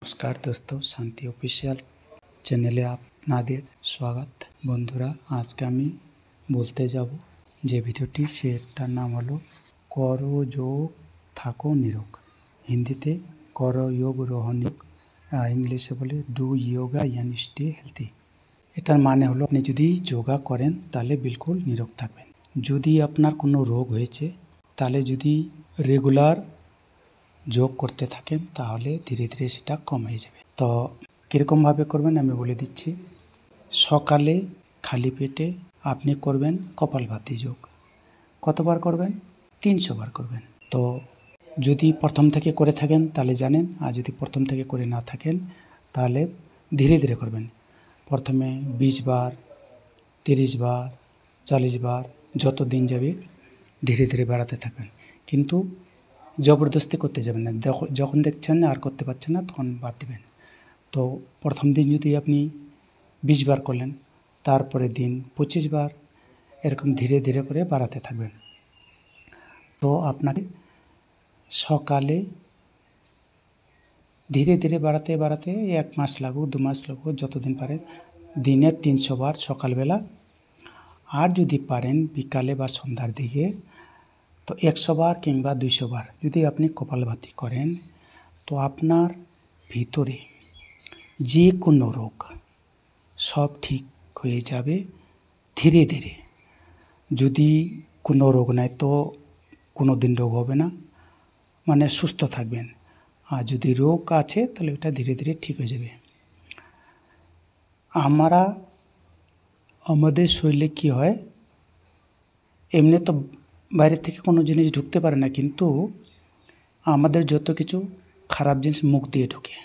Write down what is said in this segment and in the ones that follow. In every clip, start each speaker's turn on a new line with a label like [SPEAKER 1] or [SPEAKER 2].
[SPEAKER 1] नमस्कार दोस्तों, शांति ऑफिशियल चैनेले आपनादेर स्वागत। बंधुरा आज के आमी बोलते যাব যে ভিডিওটি সেটার নাম হলো করো যোগ থাকো নিরোগ। হিন্দিতে করো যোগ রহো নিরোগ, ইংলিশে বলে do yoga and stay healthy. এটার মানে হলো আপনি যদি যোগা করেন তাহলে বিলকুল নিরোগ থাকবেন। যদি আপনার কোনো রোগ হয়েছে তাহলে যদি রেগুলার যোগ করতে থাকেন তাহলে ধীরে ধীরে সেটা কম হয়ে যাবে। তো কীরকমভাবে করবেন আমি বলে দিচ্ছি। সকালে খালি পেটে আপনি করবেন কপালভাতি যোগ। কতবার করবেন? 300 বার করবেন। তো যদি প্রথম থেকে করে থাকেন তাহলে জানেন, আর যদি প্রথম থেকে করে না থাকেন তাহলে ধীরে ধীরে করবেন। প্রথমে 20 বার, 30 বার, 40 বার, যত দিন যাবে ধীরে ধীরে বাড়াতে থাকবেন। কিন্তু জবরদস্তি করতে যাবেন না। যখন দেখছেন আর করতে পারছেন না তখন বাদ দেবেন। তো প্রথম দিন যদি আপনি 20 বার করলেন, তারপরে দিন 25 বার, এরকম ধীরে ধীরে করে বাড়াতে থাকবেন। তো আপনাকে সকালে ধীরে ধীরে বাড়াতে বাড়াতে 1 মাস লাগুক, 2 মাস লাগুক, যতদিন পারেন দিনে 300 বার সকালবেলা, আর যদি পারেন বিকালে বা সন্ধ্যার দিকে তো 100 বার কিংবা 200 বার যদি আপনি কপালভাতি করেন তো আপনার ভিতরে যে কোনো রোগ সব ঠিক হয়ে যাবে ধীরে ধীরে। যদি কোনো রোগ নাই তো কোনো দিন রোগ হবে না, মানে সুস্থ থাকবেন। আর যদি রোগ আছে তাহলে ওটা ধীরে ধীরে ঠিক হয়ে যাবে। আমাদের শরীরে কি হয়, এমনি তো বাইরে থেকে কোনো জিনিস ঢুকতে পারে না, কিন্তু আমাদের যত কিছু খারাপ জিনিস মুখ দিয়ে ঢোকে,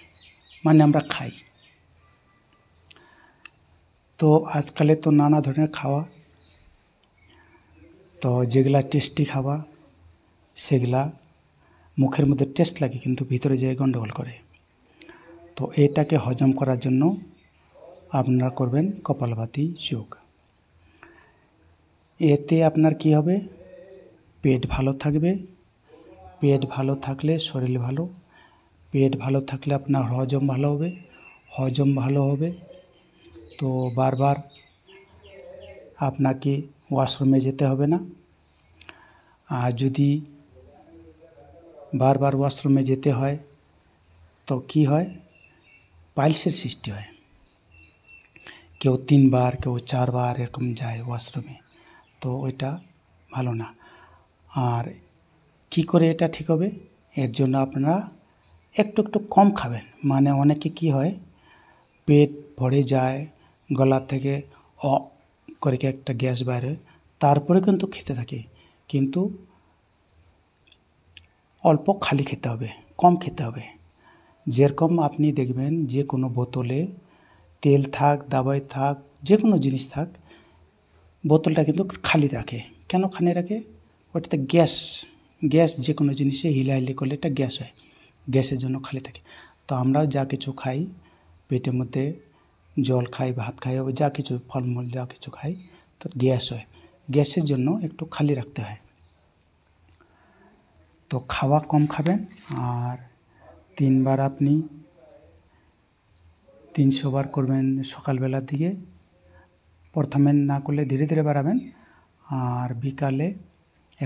[SPEAKER 1] মানে আমরা খাই। তো আজকালে তো নানা ধরনের খাওয়া, তো যেগুলা টেস্টি খাওয়া সেগুলা মুখের মধ্যে টেস্ট লাগে কিন্তু ভিতরে যেয়ে গন্ডগোল করে। তো এটাকে হজম করার জন্য আপনারা করবেন কপালভাতি যোগ। এতে আপনার কি হবে? পেট ভালো থাকবে। পেট ভালো থাকলে শরীর ভালো। পেট ভালো থাকলে আপনার হজম ভালো হবে। হজম ভালো হবে তো বারবার আপনাকে ওয়াশরুমে যেতে হবে না। আর যদি বারবার ওয়াশরুমে যেতে হয় তো কি হয়? পাইলসের সৃষ্টি হয়। কেউ 3 বার, কেউ 4 বার এরকম যায় ওয়াশরুমে, তো ওইটা ভালো না। আর কি করে এটা ঠিক হবে? এর জন্য আপনারা একটু একটু কম খাবেন। মানে অনেকে কি হয়, পেট ভরে যায়, গলা থেকে করে একটা গ্যাস বাইরে, তারপরে কিন্তু খেতে থাকে। কিন্তু অল্প খালি খেতে হবে, কম খেতে হবে। যেরকম আপনি দেখবেন যে কোনো বোতলে তেল থাক, দাবাই থাক, যে কোনো জিনিস থাক, বোতলটা কিন্তু খালি রাখে। কেন খালি রাখে? ওটাতে গ্যাস যে কোনো জিনিসে হিলাহিলি করলে এটা গ্যাস হয়, গ্যাসের জন্য খালি থাকে। তো আমরাও যা কিছু খাই, পেটের মধ্যে জল খাই, ভাত খাই, যা কিছু ফলমূল যা কিছু খাই, তো গ্যাস হয়। গ্যাসের জন্য একটু খালি রাখতে হয়। তো খাওয়া কম খাবেন। আর 3 বার আপনি 300 বার করবেন সকালবেলার দিকে। প্রথমে না করলে ধীরে ধীরে বাড়াবেন। আর বিকালে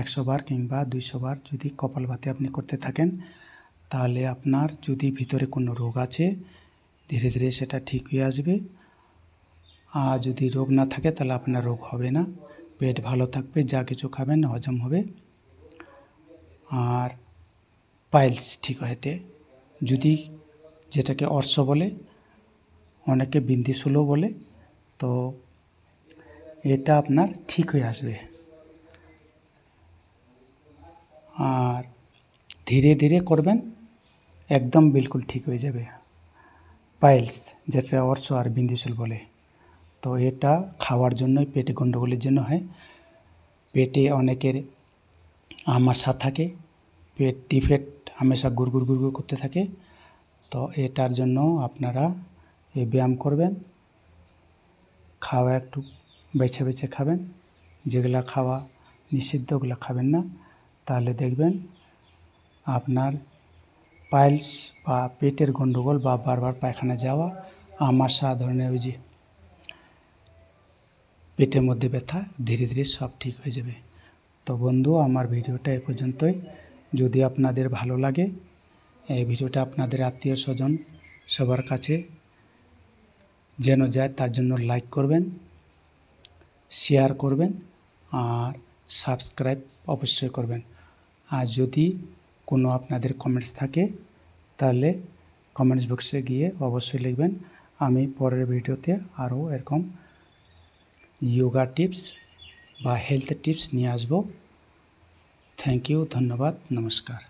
[SPEAKER 1] 100 বার কিংবা 200 বার যদি কপালভাতি আপনি করতে থাকেন তাহলে আপনার যদি ভিতরে কোনো রোগ আছে ধীরে ধীরে সেটা ঠিক হয়ে আসবে। আর যদি রোগ না থাকে তাহলে আপনার রোগ হবে না। পেট ভালো থাকবে, যা কিছু খাবেন হজম হবে। আর পাইলস ঠিক হতে, যদি যেটাকে অর্শ বলে, অনেকে বিন্দিশূলও বলে, তো এটা আপনার ঠিক হয়ে আসবে। আর ধীরে ধীরে করবেন, একদম বিলকুল ঠিক হয়ে যাবে পাইলস, যেটা অর্শ আর বিন্দিশূল বলে। তো এটা খাওয়ার জন্যই, পেটে গণ্ডগোলের জন্য হয়। পেটে অনেকের আমাশা থাকে, পেট ডিফেক্ট হামেশা গুড়গুড় গুড়গুড় করতে থাকে। তো এটার জন্য আপনারা এই ব্যায়াম করবেন। খাওয়া একটু বেছে বেছে খাবেন, যেগুলা খাওয়া নিষিদ্ধ ওগুলো খাবেন না। তাহলে দেখবেন আপনার পাইলস বা পেটের গণ্ডগোল বা বারবার পায়খানা যাওয়া, আমাশা ধরনের ওই যে পেটের মধ্যে ব্যথা ধীরে ধীরে সব ঠিক হয়ে যাবে। তো বন্ধু, আমার ভিডিওটা এ পর্যন্তই। যদি আপনাদের ভালো লাগে এই ভিডিওটা আপনাদের আত্মীয় স্বজন সবার কাছে যেন যায় তার জন্য লাইক করবেন, শেয়ার করবেন আর সাবস্ক্রাইব অবশ্যই করবেন। আর যদি কোনো আপনাদের কমেন্টস থাকে তাহলে কমেন্টস বক্সে গিয়ে অবশ্যই লিখবেন। আমি পরের ভিডিওতে আরও এরকম যোগা টিপস বা হেলথ টিপস নিয়ে আসব। থ্যাংক ইউ, ধন্যবাদ, নমস্কার।